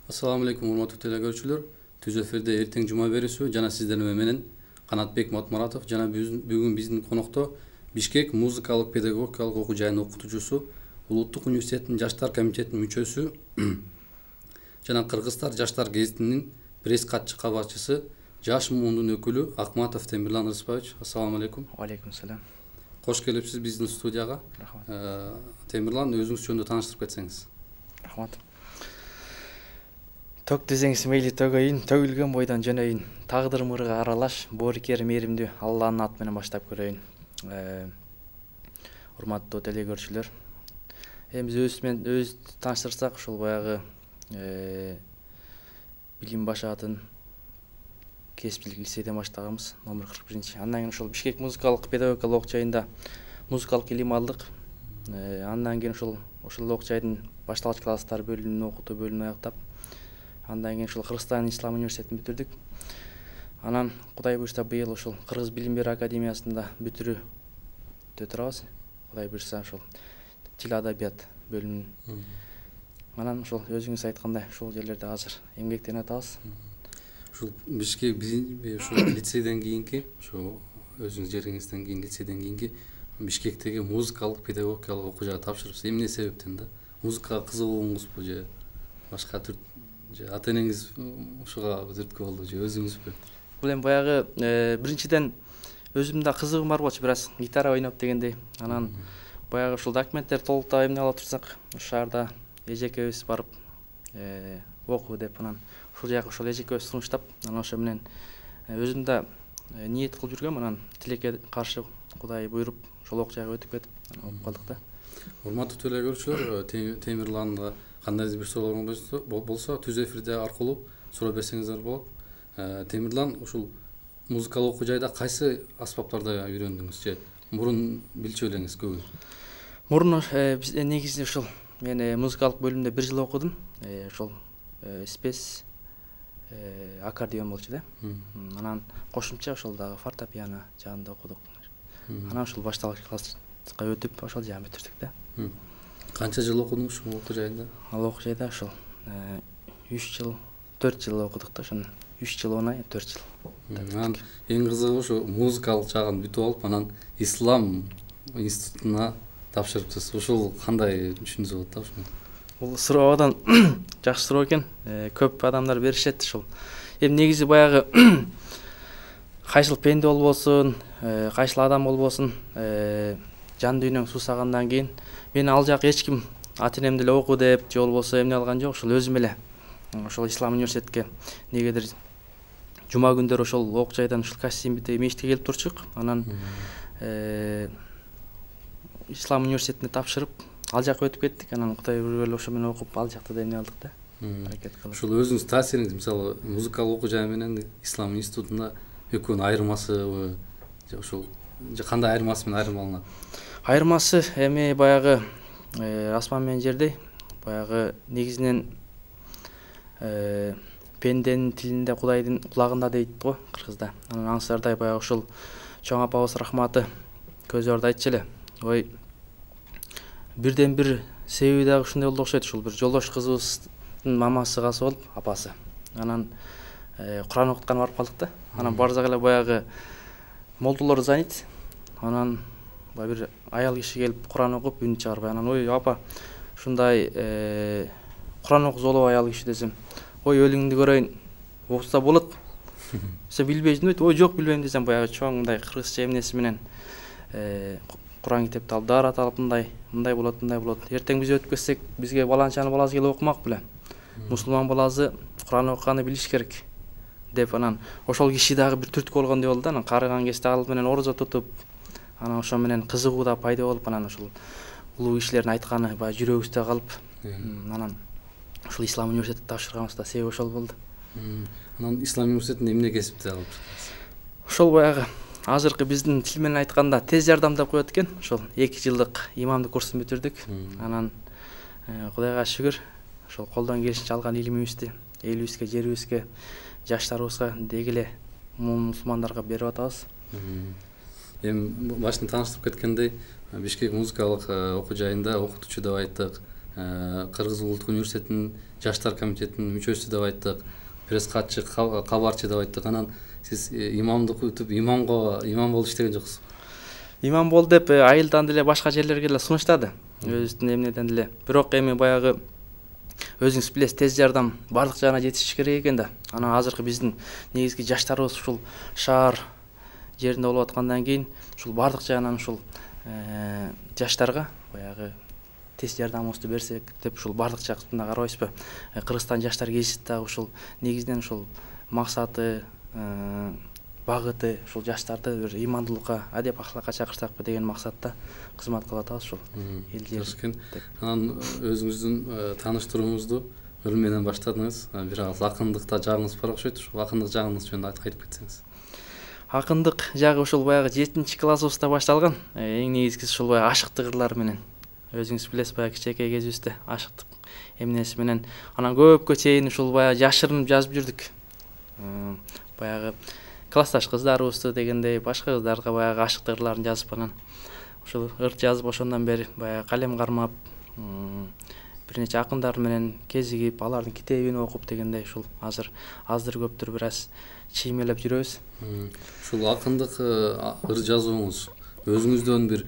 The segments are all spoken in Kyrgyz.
Assalamu alaikum урматтуу телекөрүүчүлөр. Түз эфирде эртең жума берүүсү жана сиздердин менен Канатбек Матмаратов жана бүгүн биздин конокто Бишкек музыкалык педагогикалык окуу жайынын окутуучусу, Улуттук университеттин жаштар комитетинин мүчөсү жана Кыргызстар жаштар гезитинин пресс катчы кабарчысы, Жаш муундун өкүлү Акматов Темирлан Рыспаевич. Ассаламу алейкум. Алейкум салам. Кош келипсиз биздин студияга. Рахмат. Темирлан, өзүңүз жөнүндө тааныштырып кетсеңиз. Рахмат. Ток десеңиз мейли төгөйүн, төгүлгөн бойдон жөнөйүн. Тагдыр мырга аралаш, боорукер мээримдүү Алланын аты менен баштап көрөйүн. Урматтуу телекөрүүчүлөр, биз өзүбүз тааныштырсак, ушул баягы билим башаатын кесиптик лицейден баштаганбыз, номер 41. Андан кийин ушул Бишкек музыкалык педагогикалык окуу жайында музыкалык илим алдык. Андан кийин ушул окуу жайдын башталгыч класстар бөлүмүн окутуу бөлүмүн аяктап, андан кийин ушул Кыргызстан Ислам университетин бүтүрдүк. Анан Кудай буйрса быйыл ушул Кыргыз билим берүү академиясында бүтүрүүтө турабыз. Кудай буйрса ушул тил адабият бөлүмүн. Анан ушул өзүңүз айткандай ушул жерлерде азыр эмгектенип атабыз. Ушул Бишкек ушул лицейден кийинки, ошо өзүңүз жериңизден кийин лицейден кийинки Бишкектеги музыкалык педагогикалык окуу жайга тапшырыпсыз. Эмне себептен да? Музыкага кызыгууңузбу же башка же ата энеңиз ушуга түрткү болду же өзүңүзбү? Бул эми баягы биринчиден өзүмдүн да кызыгым бар болчу, бир аз гитара ойноп дегендей. Анан баягы ушул документтер толуктап эмне алып турсак, ошол шаарда эжекебиз барып окуу деп, анан ушул жака ошол эжекебиз сунуштап, анан ошо менен өзүм да ниет кылып жүргөм, анан тилекке каршы Кудай буйруп ошол окуу жайга өтүп кетип, окуп калдык да. Урматтуу телекөрүүчүлөр, Темирланга кандайдыр бир суроолоруңуз болсо, түз эфирде аркылуу суроо берсеңиздер болот. Темирлан, ушул музыкалык окуу жайда кайсы аспаптарды үйрөндүңүз же мурун билчү элеңиз көбүн? Мурун биз негизи ушул мен музыкалык бөлүмдө 1 жыл окудум. Ошол спес аккордеон болчу да. Анан кошумча ошол дагы фортепиано жагында окудук. Анан ушул башталгыч класска өтүп, ошол жагын бүтүрдүк да. Канча жыл окудуңуз ушул окуу жайында? Ал окуу жайда ушул 3 жыл, 4 жыл окудук да, ошону 3 жыл оңой, 4 жыл. Анан эң кызыгы ушу музыкалык жагын бүтүп алып, анан Ислам институтуна тапшырыпсыз. Ушул кандай түшүнүңүз болот да ушуну? Бул суроодон жакшы суроо экен. Көп адамдар беришет ушул. Эми негизи баягы кайсыл пенде болбосун, кайсыл адам болбосун, жан дүйнөң суусагандан кийин мен ал жак эч ким ата энем деле окуу деп же болбосо эмне алган жок. Ушул өзүм эле ошол Ислам университетке негедир жума күндөрү ошол окуу жайдан ушул костюм битип мечитке келип турчук. Анан Ислам университетине тапшырып, ал жака өтүп кеттик. Анан Кудай буйруп ошо менен окуп, ал жакта да эмне алдык да. Аракет кылып. Ушул өзүңүз таасириңиз, мисалы, музыкалык окуу жай менен Ислам институтунда экөөнүн айырмасыбы же ушул же кандай айырмасы менен айырмаланат? Айырмасы эми баягы асман менен жердей. Баягы негизинен пенденин тилинде Кудайдын кулагында дейт го кыргызда. Анан аңсардай баягы ушул чоң апабыз рахматы көз ордо айтчу эле. Ой, бирден бир себеби дагы ушундай болду окшойт. Ушул бир жолдош кызыбыздын мамасы касы болуп, апасы. Анан Куран окутканга барып калдык да. Анан барсак эле баягы молдолор занят. Анан бир аял киши келип Куран окуп, үн чыгарбай. Анан ой, апа, ушундай Куран окузолу аял киши десем, ой, өлүңдү көрөйүн, окуса болот. Сен билбейсиң дейт. Ой, жок, билбейм десем, баягы чоң мындай кыргызча эмнеси менен Куран китепти алып даарат алып, мындай болот, мындай болот. Эртең биз өтүп кетсек, бизге баланчанын баласы келип окумак беле. Мусулман баласы Куран окуганды билиш керек деп, анан ошол киши дагы бир түрткү болгондой болду да. Анан карыган кезде ал менен орозо тутуп, анан ошо менен кызыгуу да пайда болуп, анан ушул улуу кишилердин айтканы баягы жүрөгүбүздө калып, анан ушул Ислам университетти тапшырганыбызда себеби ошол болду. Анан Ислам университетинде эмне кесипти алып чыктыңыз? ошол баягы азыркы биздин тил менен айтканда тез жардам деп коет экен. Ошол 2 жылдык имамдык курсун бүтүрдүк. Анан Кудайга шүгүр ошол колдон келишинче алган илимибизди элибизге, жерибизге, жаштарыбызга деги эле мусулмандарга берип атабыз. Эми башында тааныштырып кеткендей, Бишкек музыкалык окуу жайында окутуучу деп айттык. Кыргыз Улуттук университетинин жаштар комитетинин мүчөсү деп айттык. Пресс катчы, кабарчы деп айттык. Анан сиз имамдык өтүп, имам болуп иштеген жоксуз? Имам бол деп айылдан деле башка жерлерге деле сунуштады. Өзүнүн эмнеден деле. Бирок эми баягы өзүңүз билесиз, тез жардам бардык жагына жетишиш керек экен да. Анан азыркы биздин негизги жаштарыбыз ушул шаар жеринде болуп аткандан кийин ушул бардык жагынан ушул жаштарга баягы тез жардамыбызды берсек деп ушул бардык жактан карабайсызбы? Кыргызстан жаштар кеңеши дагы ушул негизинен ушул максаты, багыты ушул жаштарды бир ыймандуулукка, адеп ахлакка чакырсакпы деген максатта кызмат кылып атабыз ушул элдер. Анан өзүңүздүн тааныштырууңузду өлүм менен баштадыңыз. Бир аз акындыкта жагыңыз бар окшойт. Ушул акындык жагыңыз жөнүндө айтып кетсеңиз. Акындык жагы ушул баягы 7-классыбызда башталган. Эң негизгиси ушул баягы ашыктык ырлар менен. Өзүңүз билесиз, баягы кичинекей кезибизде ашыктык эмнеси менен анан көпкө чейин ушул баягы жашырынып жазып жүрдүк. Баягы классташ кыздарыбызды дегендей башка кыздарга баягы ашыктык ырларын жазып анан ушул ырт жазып ошондон бери баягы калем кармап бир нече акындар менен кезигип, алардын китебин окуп дегендей ушул азыр аздыр көптүр бир аз чиймелеп жүрөбүз. Ушул акындык ыр жазууңуз өзүңүздөн бир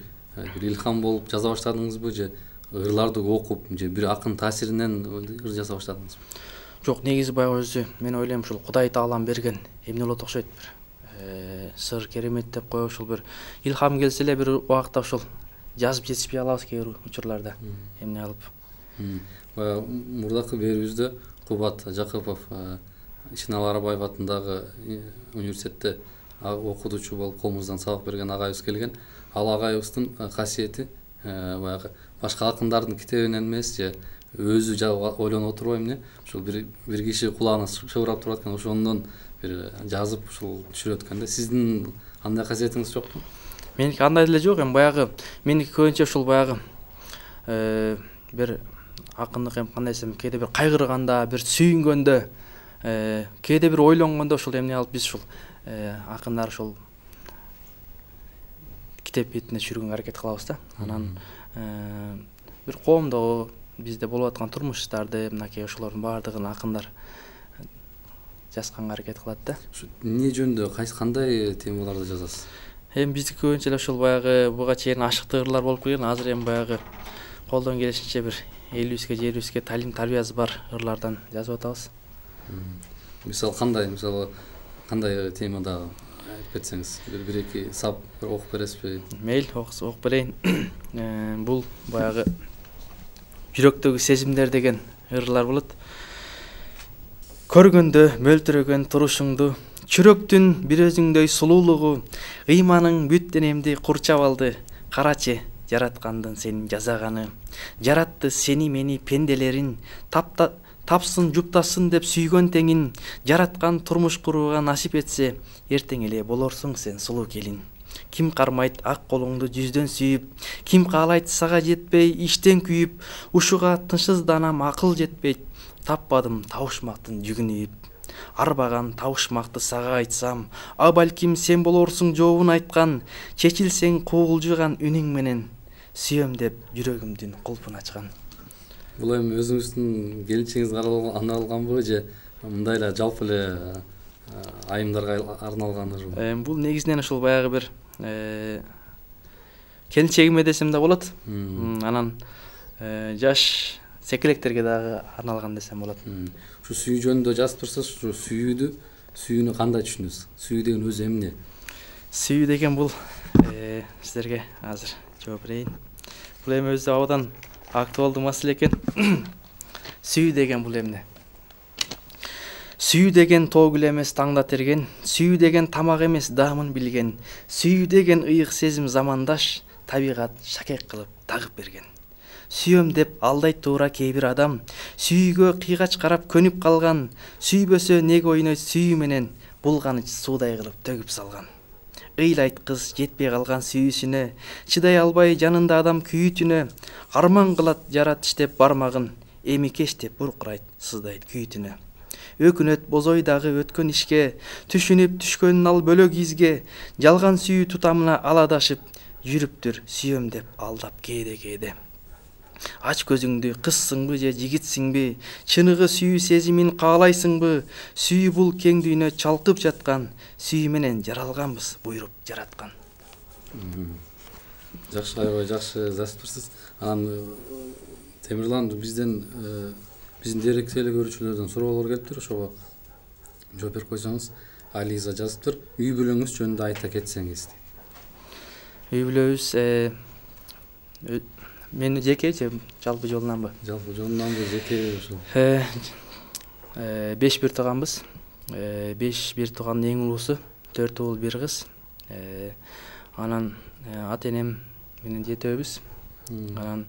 илхам болуп жаза баштадыңызбы же ырларды окуп же бир акын таасиринен ыр жаза баштадыңызбы? Жок, негизи баягы өзү мен ойлойм ушул Кудай Таалам берген эмне болот окшойт бир сыр керемет деп коюп ушул бир илхам келсе эле бир убакта ушул жазып жетишпей алабыз кээ бир учурларда эмне алып. Мурдакы берүүбүздө Кубат Жакыпов Ишеналы Арабаев атындагы университетте окутуучу болуп колумуздан сабак берген агайыбыз келген. Ал агайыбыздын касиети баягы башка акындардын китебинен эмес же өзү ойлонуп отурбай эмне ушул бир киши кулагына шыбырап турат экен, ошондон бир жазып ушул түшүрөт экен да. Сиздин андай касиетиңиз жокпу? Меники андай деле жок, эми баягы меники көбүнчө ушул баягы бир акындык эми кандай десем, кээде бир кайгырганда, бир сүйүнгөндө, кээде бир ойлонгондо ушул эмне алып биз ушул акындар ушул китеп бетине түшүргөнгө аракет кылабыз да. Анан бир коомдогу бизде болуп аткан турмуштарды мынакей ошолордун баардыгын акындар жазганга аракет кылат да. Эмне жөнүндө кандай темаларды жазасыз? Эми биздики көбүнчө эле ушул баягы буга чейин ашыктык ырлар болуп келген. Азыр эми баягы колдон келишинче бир элибизге, жерибизге талим тарбиясы бар ырлардан жазып атабыз. Мисалы кандай темада айтып кетсеңиз, бир эки сап окуп бересизби? Мейли, окуп берейин. Бул баягы жүрөктөгү сезимдер деген ырлар болот. Көргөндө мөлтүрөгөн турушуңду, чүрөктүн бир өзүңдөй сулуулугу, ыйманың бүт денемди курчап алды. Карачы, жараткандын сенин жасаганы, жаратты сени мени пенделерин, тапсын жуптасын деп сүйгөн теңин, жараткан турмуш курууга насип этсе, эртең эле болорсуң сен сулуу келин. Ким кармайт ак колуңду жүздөн сүйүп, ким каалайт сага жетпей иштен күйүп, ушуга тынчсызданам акыл жетпейт, таппадым табышмактын жүгүн ийип. Арбаган табышмакты сага айтсам, а балким сен болорсуң жообун айткан, чечилсең куулжуган үнүң менен, сүйөм деп жүрөгүмдүн кулпун ачкан. Бул эми өзүңүздүн келинчегиңизге арналганбы же мындай эле жалпы эле айымдарга арналгандыр? Бул негизинен ушул баягы бир келинчегиме десем да болот. Анан жаш секелектерге дагы арналган десем болот. Ушу сүйүү жөнүндө жазып турсаңыз, ушу сүйүүнү кандай түшүнөсүз? Сүйүү деген өзү эмне? Сүйүү деген бул сиздерге азыр жооп берейин. Бул эми өзү абдан актуалдуу маселе экен. Сүйүү деген бул эмне? Сүйүү деген тоо гүл эмес таңда терген, сүйүү деген тамак эмес даамын билген, сүйүү деген ыйык сезим замандаш, табигат шакек кылып тагып берген. Сүйөм деп алдайт туура кээ бир адам, сүйүүгө кыйгач карап көнүп калган, сүйбөсө неге ойнойт сүйүү менен, булганыч суудай кылып төгүп салган. ыйлайт кыз жетпей калган сүйүүсүнө, чыдай албай жанында адам күйүүтүнө, арман кылат жарат иштеп бармагын, эмикеш деп буркурайт сыздайт күйүтүнө. Өкүнөт бозойдагы өткөн ишке, түшүнүп түшкөнүн ал бөлөк изге, жалган сүйүү тутамына аладашып, жүрүптүр сүйөм деп алдап кээде. Ач көзүңдү, кызсыңбы же жигитсиңби, чыныгы сүйүү сезимин каалайсыңбы, сүйүү бул кең дүйнө чалкып жаткан, сүйүү менен жаралганбыз буйруп жараткан. Жакшы, аябай жакшы жазыптырсыз. Анан Темирлан, биздин дерек телекөрүүчүлөрдөн суроолор келиптир, ошого жооп берип койсоңуз. Ализа жазыптыр, үй бүлөңүз жөнүндө айта кетсеңиз. Үй бүлөбүз мен жеке же жалпы жолунанбы? Жалпы жолунанбы, жеке ушул. 5 бир тууганбыз. 5 бир туугандын эң улуусу, 4 уул 1 кыз. Анан ата-энем менен жетөөбүз. Анан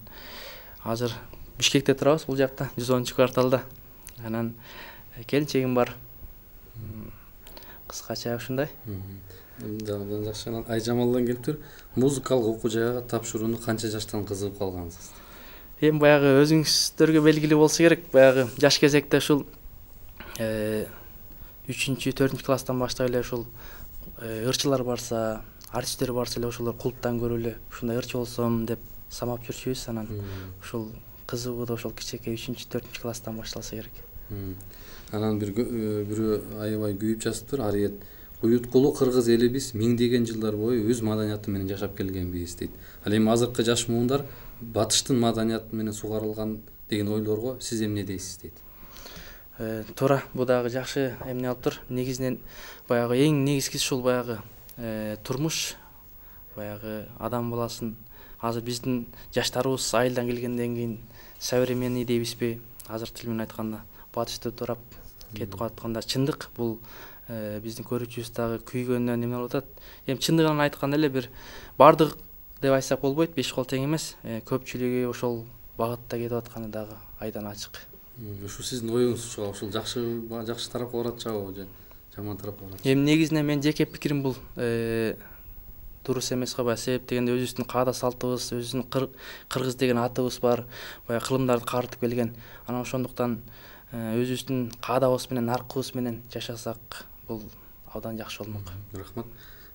азыр Бишкекте турабыз, бул жакта, 110-кварталда. Анан келинчегим бар. Кыскача ушундай. Жакшы. Анан Айжамалдан келиптир. Музыкалык окуу жайга тапшырууну канча жаштан кызыгып калгансыз? Эми баягы өзүңүздөргө белгилүү болсо керек, баягы жаш кезекте ушул 3-4 класстан баштап эле ушул ырчылар барса, артисттер барса эле ошолор култтан көрүп эле ушундай ырчы болсом деп самап жүрчүбүз. Анан ушул кызыгуу да ошол кичинекей 3-4 класстан башталса керек. Анан бирөө аябай күйүп жазыптыр. Ариет: уюткулуу кыргыз элибиз миңдеген жылдар бою өз маданияты менен жашап келгенбиз дейт. Ал эми азыркы жаш муундар батыштын маданияты менен сугарылган деген ойлорго сиз эмне дейсиз дейт. Туура, бул дагы жакшы эмне алыптыр. Негизинен баягы эң негизгиси ушул баягы турмуш, баягы адам баласын азыр биздин жаштарыбыз айылдан келгенден кийин современный дейбизби, азыр тил менен айтканда батышты турап кетип калатканда чындык бул биздин көрүүчүбүз дагы күйгөнүнөн эмне болуп атат. Эми чындыгын айтканда эле бир бардык деп айтсак болбойт, 5 кол тең эмес. Көпчүлүгү ошол багытта кетип атканы дагы айдан ачык. Ушу сиздин оюңуз ушул жакшы тарапка барат жабы же жаман тарапка барат? Эми негизинен менин жеке пикирим бул дурус эмес го. Баягы себеп дегенде өзүбүздүн каада салтыбыз, өзүбүздүн кыргыз деген атыбыз бар, баягы кылымдарды кагартып келген. Анан ошондуктан өзүбүздүн каадабыз менен, наркыбыз менен жашасак бул абдан жакшы болмок. Рахмат.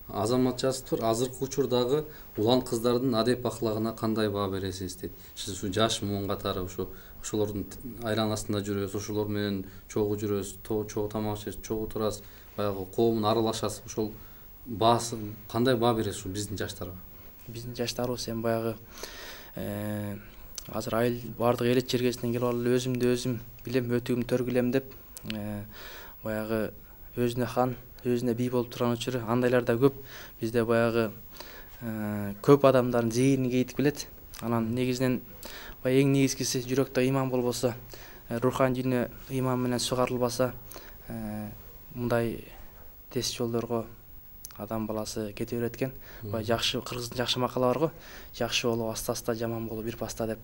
Азамат жазыптыр. Азыркы учурдагы улан кыздардын адеп аклагына кандай баа бересиз дейт. Сиз ушу жаш муун катары ошолордун айланасында жүрөсүз, ошолор менен чогуу жүрөсүз, чогуу тамак ичесиз, чогуу турасыз, баягы коомун аралашасыз. Ошол баасы кандай баа бересиз ушул биздин жаштарга? Биздин жаштарыбыз эми баягы азыр айыл бардык элет жергесинен келип алып өзүмдү өзүм билем, өтүгүм төргүлем деп баягы өзүнө хан, өзүнө бий болуп турган учуру андайлар да көп. Бизде баягы көп адамдардын зээнин кейитип келет. Анан негизинен эң негизгиси жүрөктө ыйман болбосо, руханий дүйнө ыйман менен сугарылбаса, мындай тез жолдорго адам баласы кете берет экен. Жакшы кыргыздын жакшы макалы бар го, жакшы болуп аста-аста, жаман болуп бир паста деп.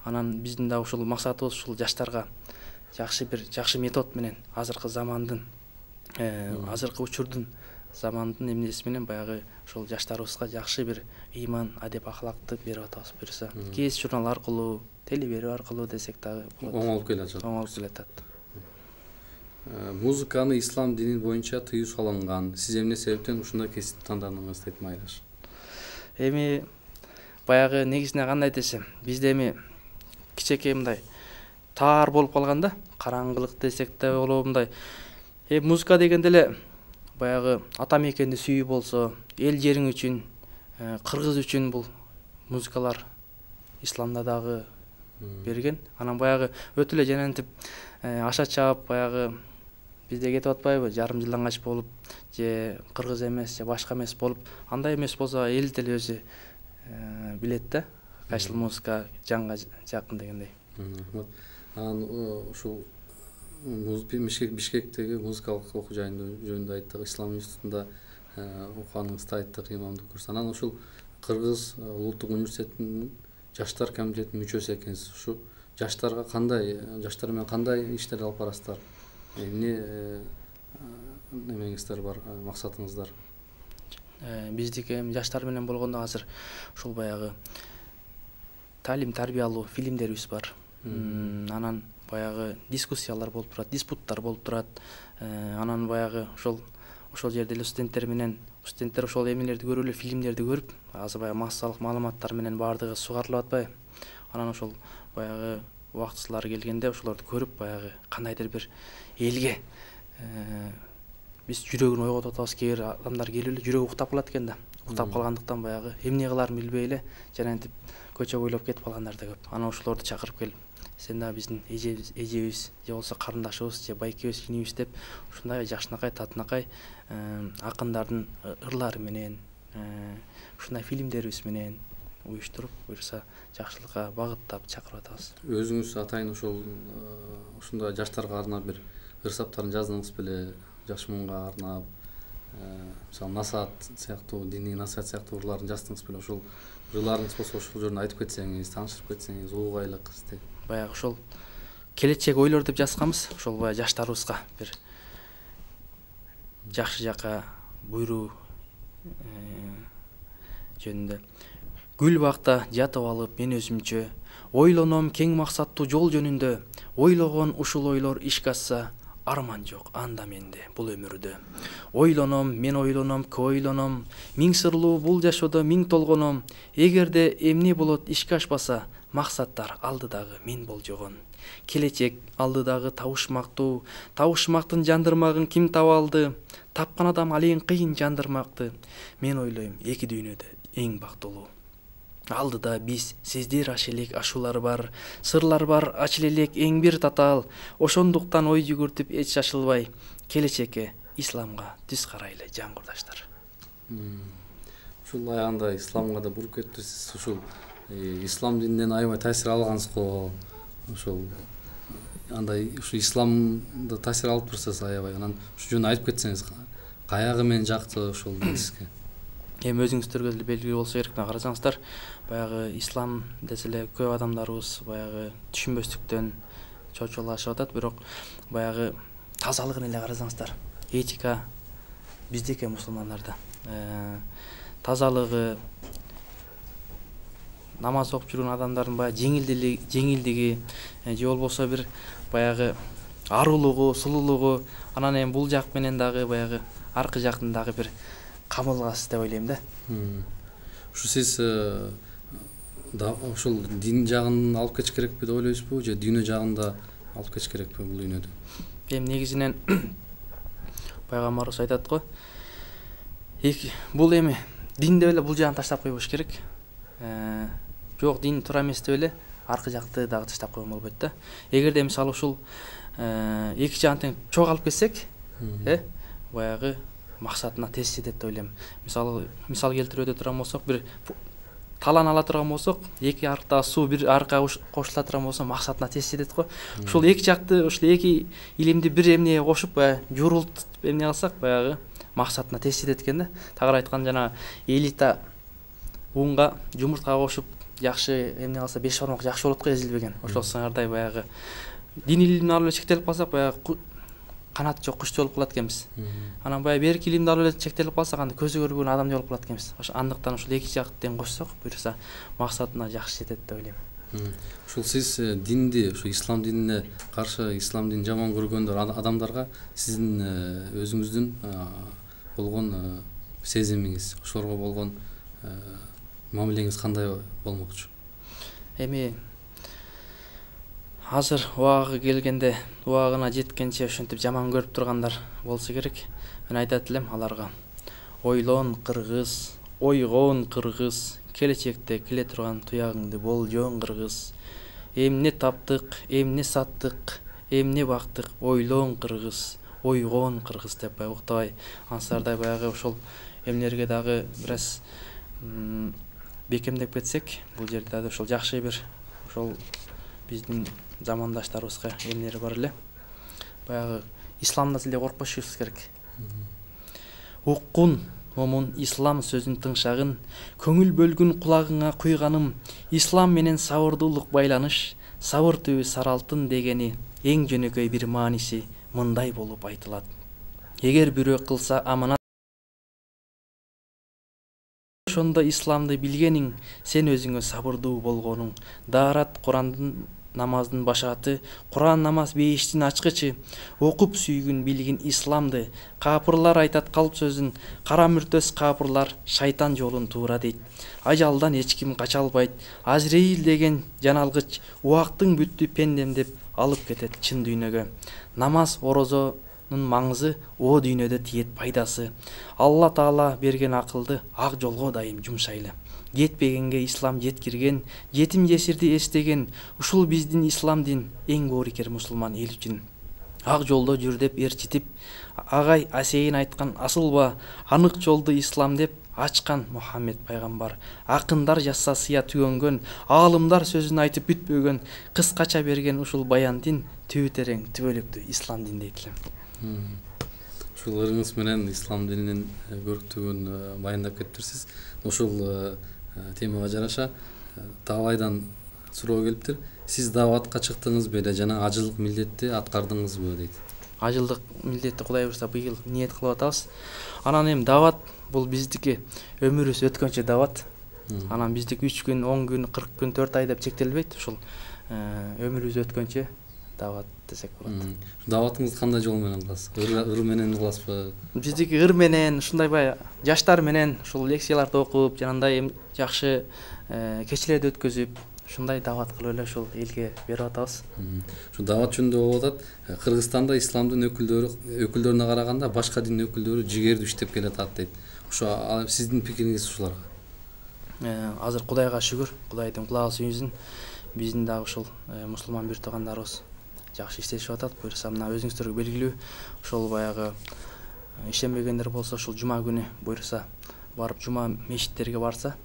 Анан биздин да ушул максатыбыз ушул жаштарга жакшы метод менен азыркы замандын, азыркы учурдун замандын эмнеси менен баягы ушул жаштарыбызга жакшы бир ыйман, адеп, ахлакты берип атабыз. Буюрса, кез журнал аркылуу, телевизор аркылуу десек дагы оңолуп келатат. Оңолуп келатат. Музыканы ислам дини боюнча тыюу салынган. Сиз эмне себептен ушундай кесипти тандадыңыз дейт Майраш. Эми баягы негизинен кандай десем, бизде эми кичекей мындай таар болуп калганда, караңгылык десек да болобу мындай. Музыка дегенде эле баягы ата мекенди сүйүү болсо, эл жериң үчүн, кыргыз үчүн бул музыкалар исламда дагы берген. Анан баягы өтө эле жанентип аша чаап баягы бизде кетип атпайбы, жарым жылаңач болуп же кыргыз эмес же башка эмес болуп. Андай эмес болсо эл деле өзү билет да, кайсыл музыка жанга жакын дегендей. Анан ушул Бишкектеги музыкалык окуу жайында айттык, ислам институтунда окуганыңызды айттык, имамдык курс. Анан ушул Кыргыз улуттук университетинин жаштар комитетинин мүчөсү экенсиз. Ушу жаштар менен кандай иштерди алып барасыздар? Эмне немеңиздер бар, максатыңыздар? биздики эми жаштар менен болгондо азыр ушул баягы талим тарбиялуу фильмдерибиз бар. Анан баягы дискуссиялар болуп турат, диспуттар болуп турат. Анан баягы ошол жерде эле студенттер ошол эмелерди көрүп эле, фильмдерди көрүп, азыр баягы массалык маалыматтар менен баардыгы сугарылып атпайбы. Анан ошол баягы убактысылары келгенде ошолорду көрүп, баягы кандайдыр бир элге биз жүрөгүн ойготуп атабыз. Кээ бир адамдар келип эле жүрөгү уктап калат экен да. Уктап калгандыктан баягы эмне кыларын билбей эле жанагынтип көчө бойлоп кетип калгандар да көп. Анан ошолорду чакырып келип, сен да биздин эжебиз же болбосо карындашыбыз же байкебиз, кинибиз деп ушундай жакшынакай, татынакай акындардын ырлары менен, ушундай фильмдерибиз менен уюштуруп, буюрса жакшылыкка багыттап чакырып атабыз. Өзүңүз атайын ушундай жаштарга арнап бир ырсаптарын жаздыңыз беле? Жакшы муңга арнап, мисалы насаат сыяктуу, диний насаат сыяктуу ырларын жаздыңыз беле? Ошол ырларыңыз болсо ошол жөнүндө айтып кетсеңиз, таанышып кетсеңиз, угайлык сизде. Баягы ошол келечек ойлор деп жазганбыз. Ошол баягы жаштарыбызга бир жакшы жака буйруу жөнүндө. Гүл бакта жатып алып мен өзүмчө ойлоном кең максаттуу жол жөнүндө. Ойлогон ушул ойлор ишке ашса, арман жок анда менде бул өмүрдө. Ойлоном, мен ойлоном, көп ойлоном, миң сырлуу бул жашоодо миң толгоном. Эгерде эмне болот ишке ашпаса, максаттар алдыдагы мен болжогон. Келечек алдыдагы табышмактуу, табышмактын жандырмагын ким таба алды? Тапкан адам ал эң кыйын жандырмакты. Мен ойлойм эки дүйнөдө эң бактылуу. Алдыда биз сиздер аш элек ашуулар бар, сырлар бар, ач элек эң бир татаал. Ошондуктан ой жүгүртүп эч шашылбай, келечекке исламга түз карайлы жан курдаштар. Ушул аягында исламга да буруп кетиптирсиз. Ушул ислам дининен аябай таасир алгансыз го. Ошол андай ушу исламды таасир алып турсуз аябай. Анан ушул жөнүндө айтып кетсеңиз, каягы менен жакты ошол сизге? Эми өзүңүздөргө деле белгилүү болсо керек, мына карасаңыздар, баягы ислам десе эле көп адамдарыбыз баягы түшүнбөстүктөн чочулашып атат, бирок баягы тазалыгын эле карасаңыздар, этика биздеки мусулмандарда тазалыгы, намаз окуп жүргөн адамдардын баягы жеңилдиги же болбосо бир баягы арулугу, сулуулугу, анан эми бул жак менен дагы баягы аркы жактын дагы бир камылгасыз деп ойлойм да. Ушу сиз ошол дин жагын алып кетиш керекпи деп ойлойсузбу, же дүйнө жагын да алып кетиш керекпи бул дүйнөдө? Эми негизинен пайгамбарыбыз айтат го, бул эми дин деп эле бул жагын таштап койбош керек. Жок, дин туура эмес деп эле аркы жакты дагы таштап койгон болбойт да. Эгерде мисалы ушул эки жагын тең чогуу алып кетсек, баягы максатына тез жетет деп ойлойм. Мисал келтирип өтө турган болсок, бир талан ала турган болсок, эки арыктагы суу бир арыкка кошула турган болсо, максатына тез жетет го. Ушул эки жакты, ушул эки илимди бир эмнеге кошуп, баягы журултуп эмне кылсак, баягы максатына тез жетет экен да. Тагыраак айтканда, жана элита унга жумуртка кошуп жакшы эмне кылса 5 бармак жакшы болот го, эзилбеген. Ошол сыңардай баягы дин илимин алып эле чектелип калсак, баягы канат жок куш болуп калат экенбиз. Анан баягы берки илимди алып эле чектелип калсак, анда көзү көрбөгөн адам болуп калат экенбиз. Андыктан ушул эки жакты тең кошсок, буюрса максатына жакшы жетет деп ойлойм. Ушул сиз динди, ушу ислам динине каршы, ислам динин жаман көргөндөр адамдарга сиздин өзүңүздүн болгон сезимиңиз, ошолорго болгон мамилеңиз кандай болмокчу? Эми азыр убагы келгенде, убагына жеткенче ошентип жаман көрүп тургандар болсо керек. Мен айтат элем аларга: ойлон кыргыз, ойгон кыргыз, келечекте келе турган туягыңды болжоон кыргыз. Эмне таптык, эмне саттык, эмне бактык, ойлон кыргыз, ойгон кыргыз деп баягы уктабай ансардай баягы ошол эмнелерге дагы бир аз бекемдеп кетсек, бул жерде дагы ошол жакшы бир ошол биздин замандаштарыбызга эмнери бар эле. Баягы исламдан эле коркпошубуз керек. Уккун момун ислам сөзүн тыңшагын, көңүл бөлгүн кулагыңа куйганым, ислам менен сабырдуулук байланыш, сабыр түбү саралтын дегени эң жөнөкөй бир мааниси мындай болуп айтылат. Эгер бирөө кылса аманат ошондо исламды билгениң, сен өзүңө сабырдуу болгонуң. Даарат Курандын намаздын башаты, Куран намаз бейиштин ачкычы, окуп сүйгүн билгин исламды. Капырлар айтат калп сөзүн, кара мүртөс капырлар шайтан жолун туура дейт. Ажалдан эч ким кача албайт. Азреил деген жаналгыч убактың бүттү пендем деп алып кетет чын дүйнөгө. Намаз, орозонун маңызы о дүйнөдө тиет пайдасы. Алла Таала берген акылды ак жолго дайым жумшайлы. Жетпегенге ислам жеткирген, жетим жесирди эстеген, ушул биздин ислам дин эң боорукер мусулман эл үчүн. Ак жолдо жүр деп ээрчитип, агай Асейин айткан асылба, анык жолду ислам деп ачкан Мухаммед пайгамбар. Акындар жазса сыя түгөнгөн, аалымдар сөзүн айтып бүтпөгөн, кыскача берген ушул баян дин түбү терең, түбөлүктүү ислам дин дейт элем. Ушул ырыңыз менен ислам дининин көрктүгүн баяндап кетиптирсиз. Ушул темага жараша Таалайдан суроо келиптир. Сиз дааватка чыктыңызбы эле жана ажылык милдетти аткардыңызбы дейт. Ажылдык милдетти Кудай буйрса быйыл ниет кылып атабыз. Анан эми даават бул биздики өмүрүбүз өткөнчө даават. Анан биздики 3 күн, 10 күн, 40 күн, 4 ай деп чектелбейт. Ушул өмүрүбүз өткөнчө даават десек болот. Дааватыңызды кандай жол менен кыласыз? Ыр менен кыласызбы? Биздики ыр менен, ушундай бай жаштар менен ушул лекцияларды окуп, жанагындай жакшы кечелерди өткөзүп, ушундай даават кылып эле ушул элге берип атабыз. Ушу даават жөнүндө болуп атат. Кыргызстанда исламдын өкүлдөрүнө караганда башка дин өкүлдөрү жигердүү иштеп келатат дейт. Ошо сиздин пикириңиз ушуларга? Азыр Кудайга шүгүр, Кудайдын кулагы сүйүнсүн. Биздин дагы ушул мусулман бир туугандарыбыз жакшы иштешип атат. Буюрса мына өзүңүздөргө белгилүү, ошол баягы ишенбегендер болсо ушул жума күнү буюрса барып жума мечиттерге барса,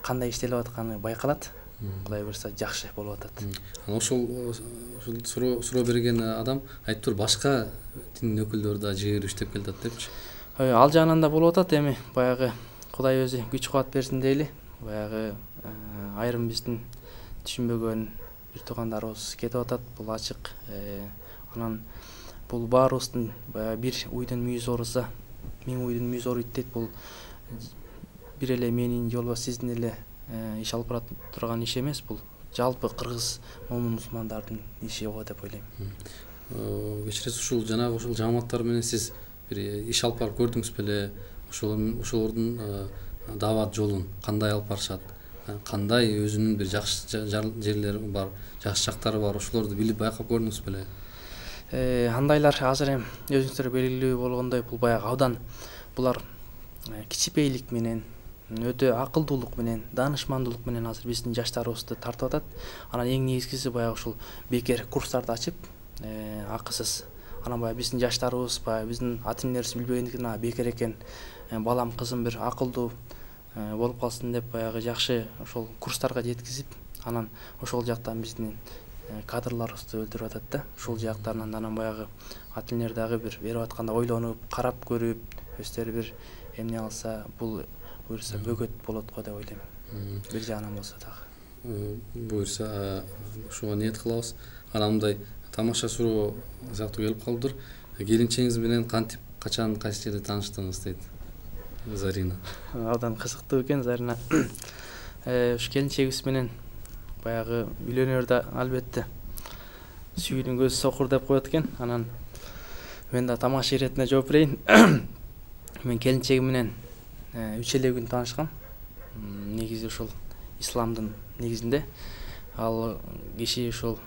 кандай иштелип атканы байкалат. Кудай буюрса жакшы болуп атат. Ошол суроо берген адам айтыптыр, башка дин өкүлдөрү да жигердүү иштеп келатат депчи. Ал жагынан да болуп атат. Эми баягы Кудай өзү күч кубат берсин дейли. Баягы айрым биздин түшүнбөгөн бир туугандарыбыз кетип атат. Бул ачык. Анан бул баарыбыздын баягы бир уйдун мүйүзү ооруса, миң уйдун мүйүзү ооруйт дейт. Бул бир эле менин жолбо сиздин эле иш алып бара турган иш эмес. Бул жалпы кыргыз момун мусулмандардын иши го деп ойлойм. Кечиресиз, ушул жанагы ушул жамааттар менен сиз бир иш алып барып көрдүңүз беле? Ошолордун даават жолун кандай алып барышат? Кандай өзүнүн бир жакшы жерлери бар, жакшы жактары бар, ошолорду билип байкап көрдүңүз беле? Андайлар азыр эми өзүңүздөр белгилүү болгондой бул баягы абдан булар кичипейлик менен, өтө акылдуулук менен, даанышмандуулук менен азыр биздин жаштарыбызды тартып атат. Анан эң негизгиси баягы ушул бекер курстарды ачып, акысыз. Анан баягы биздин жаштарыбыз, баягы биздин ата энелерибиз билбегендиктен бекер экен, балам кызым бир акылдуу болуп калсын деп баягы жакшы ошол курстарга жеткизип, анан ошол жактан биздин кадрларыбызды өлтүрүп атат да. Ушул жактарынан анан баягы ата энелер дагы бир берип атканда ойлонуп, карап көрүп, өздөрү бир эмне алса, бул буюрса бөгөт болот го деп ойлойм. Бир жагынан болсо дагы. Буюрса ошого ниет кылабыз. Анан мындай тамаша суроо сыяктуу келип калыптыр. Келинчегиңиз менен кантип, качан, кайсы жерде тааныштыңыз дейт Зарина. Абдан кызыктуу экен Зарина. Ушу келинчегибиз менен баягы үйлөнөрдө албетте сүйүүнүн көзү сокур деп коет экен. Анан мен да тамаша иретине жооп берейин. Мен келинчегим менен 3 эле күн таанышкам. Негизи ушул исламдын негизинде. Ал киши ушул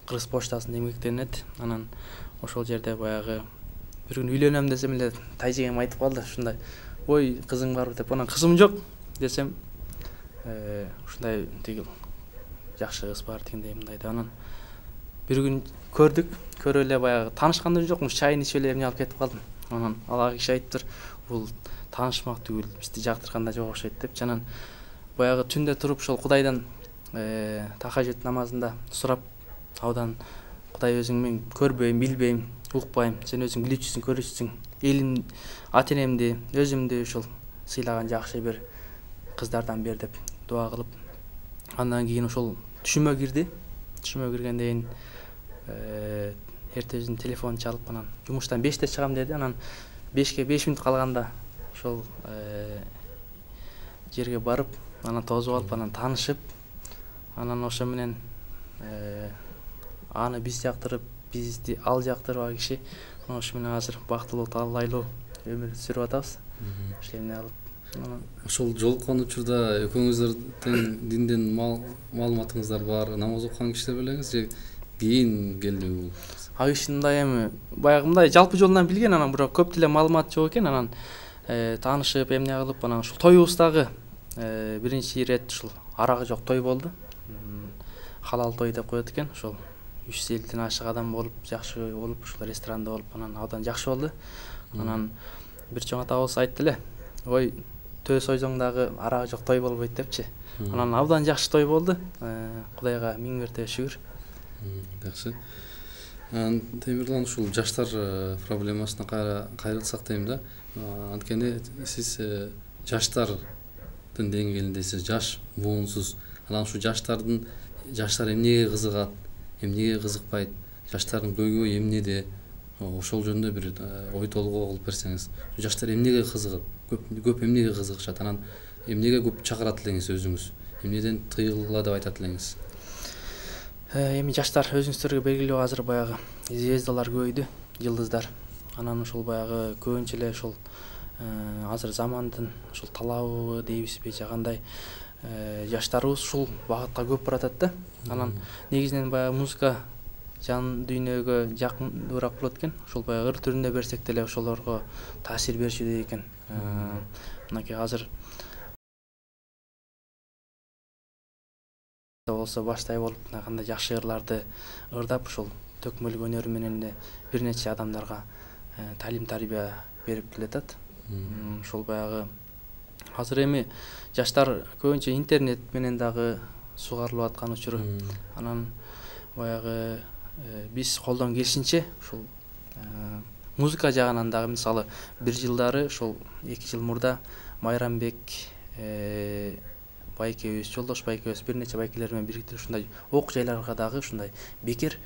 Кыргыз почтасында эмгектенет. Анан ошол жерде баягы бир күн үйлөнөм десем эле тайжегем айтып калды. Ушундай, ой, кызың барбы деп. Анан кызым жок десем, ушундай тигил жакшы кыз бар дегендей мындай да. Анан бир күн көрүп эле баягы таанышканда жокмуш, чайын ичип эле эмне алып кетип калдым. Анан ал киши айтыптыр, бул таанышмак түгүл, бизди жактырганда жок окшойт деп. Анан баягы түндө туруп ошол Кудайдан тахажжуд намазында сурап, абдан Кудай өзүң мен көрбөйм, билбейм, укпайм, сен өзүң билүүчүсүң, көрүүчүсүң. Элим, ата энемди, өзүмдү ушул сыйлаган жакшы бир кыздардан бер деп дуа кылып, андан кийин ошол түшүмө кирди. Түшүмө киргенден кийин эртесин телефон чалып, анан жумуштан 5те чыгам деди. Анан 5ке 5 мүнөт калганда ошол жерге барып, анан тосуп алып, анан таанышып, анан ошо менен аны биз жактырып, бизди ал жактырбаган киши ошо менен азыр бактылуу, таалайлуу өмүр сүрүп атабыз. Ошо эмне алып ошол жолуккан учурда экөөңүздөр тең динден маалыматыңыздар бар, намаз окуган кишилер белеңиз же кийин келди бул? Ага ушундай эми баягы жалпы жолунан билген, анан бирок көп деле маалымат жок экен. Анан таанышып, эмне кылып, анан ушул тоюбуздагы биринчи ирет ушул арагы жок той болду. Халал той деп коет экен. Ошол 300 ашык адам болуп, жакшы болуп, ушул ресторанда болуп, анан абдан жакшы болду. Анан бир чоң атабыз айтты эле, ой, төс ойзоңдагы арагы жок той болбойт депчи. Анан абдан жакшы той болду. Кудайга миң мерте шүгүр. Жакшы. Темирлан, ушул жаштар проблемасына кайрылсак дейм да. Анткени сиз жаштардын деңгээлиндесиз, жаш, буунсуз. Анан ушу жаштар эмнеге кызыгат, эмнеге кызыкпайт, жаштардын көйгөйү эмнеде? Ошол жөнүндө бир ой толгоо кылып берсеңиз. Жаштар эмнеге кызыгат? Көп эмнеге кызыгышат? Анан эмнеге көп чакырат элеңиз өзүңүз? Эмнеден тыйыла деп айтат элеңиз? Эми жаштар өзүңүздөргө белгилүү азыр баягы звездалар көбөйдү, жылдыздар. Анан ушул баягы көбүнчө эле ушул азыр замандын ушул талабы дейбизби же кандай жаштарыбыз ушул багытка көп баратат да. Анан негизинен баягы музыка жан дүйнөгө жакыныраак болот экен. Ушул баягы ыр түрүндө берсек деле ошолорго таасир берчү дейт экен. Мынакей азыр болсо баштай болуп, кандай жакшы ырларды ырдап, ушул төкмөлүк өнөрү менен эле бир нече адамдарга талим тарбия берип келатат. Ушул баягы азыр эми жаштар көбүнчө интернет менен дагы сугарылып аткан учуру. Анан баягы биз колдон келишинче ушул музыка жагынан дагы, мисалы, бир жылдары ушул 2 жыл мурда Майрамбек байкебиз, Жолдош байкебиз бир нече байкелер менен бириктирип ушундай ок жайларга дагы ушундай бекер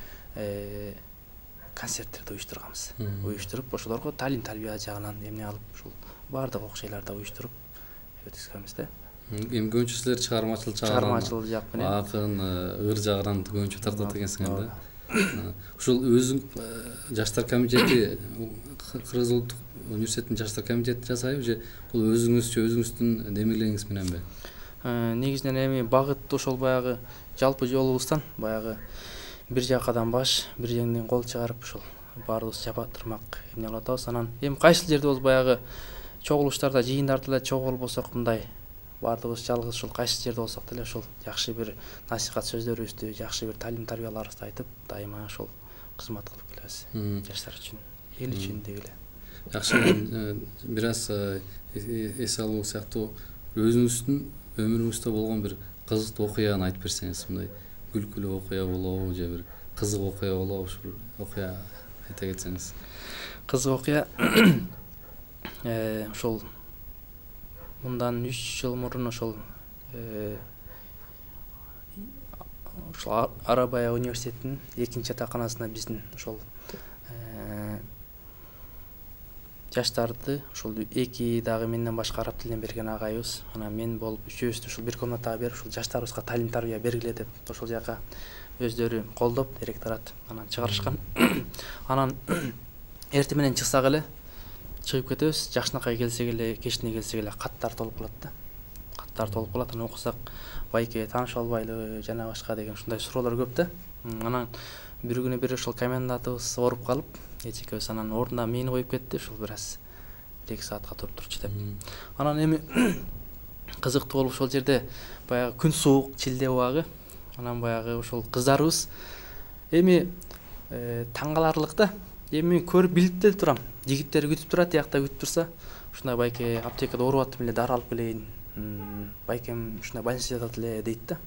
концерттерди уюштурганбыз. Уюштуруп, ошолорго талим тарбия жагынан эмне алып, ушул бардык ок жайларда уюштуруп өткөзгөнбүз да. Эми көбүнчө силер чыгармачыл жак менен, акын, ыр жагынан көбүнчө тартат экенсиңер да. Ушул өзүң жаштар комитети, Кыргыз Улуттук университетинин жаштар комитети жасайбы же бул өзүңүздүн демилегиңиз мененби? Негизинен эми багыт ошол баягы жалпы жолубуздан баягы бир жакадан баш, бир жеңден кол чыгарып ушул баарыбыз жапатырмак эмне кылып атабыз. Анан эми кайсыл жерде болсо баягы чогулуштарда, жыйындарда эле чогулуп болсок, мындай баардыгыбыз жалгыз ушул кайсы жерде болсок деле ушул жакшы бир насихат сөздөрүбүздү, жакшы бир талим тарбияларыбызды айтып, дайыма ушул кызмат кылып келебиз. Жаштар үчүн, эл үчүн деги эле. Жакшы, бир аз эс алуу сыяктуу өзүңүздүн өмүрүңүздө болгон бир кызыктуу окуяны айтып берсеңиз, мындай күлкүлүү окуя болобу же бир кызык окуя болобу, ушул окуя айта кетсеңиз. Кызык окуя ушул мындан 3 жыл мурун ошол Арабая университетинин 2-чи жатаканасына биздин ошол жаштарды ушул 2 дагы менден башка араб тилинен берген агайыбыз, анан мен болуп үчөөбүздү ушул бир комнатага берип, ушул жаштарыбызга талим тарбия бергиле деп ошол жака өздөрү колдоп, директорат анан чыгарышкан. Анан эртең менен чыксак эле чыгып кетебиз. Жакшынакай келсек эле, кечине келсек эле каттар толуп калат да. Каттар толуп калат. Анан окусак, байке таанышып албайлы жана башка деген ушундай суроолор көп да. Анан бир күнү бир ошол комендантыбыз ооруп калып, эчекебиз анан ордуна мени коюп кетти, ушул бир аз 1-2 саатка туруп турчу деп. Анан эми кызыктуу болуп ошол жерде баягы күн суук, чилде убагы. Анан баягы ошол кыздарыбыз эми таң каларлык да. Эми көрүп билип деле турам. Жигиттер күтүп турат, тиякта күтүп турса, ушундай байке аптекада ооруп аттым эле, дары алып келейин. Байкем ушундай больницада жатат эле дейт да.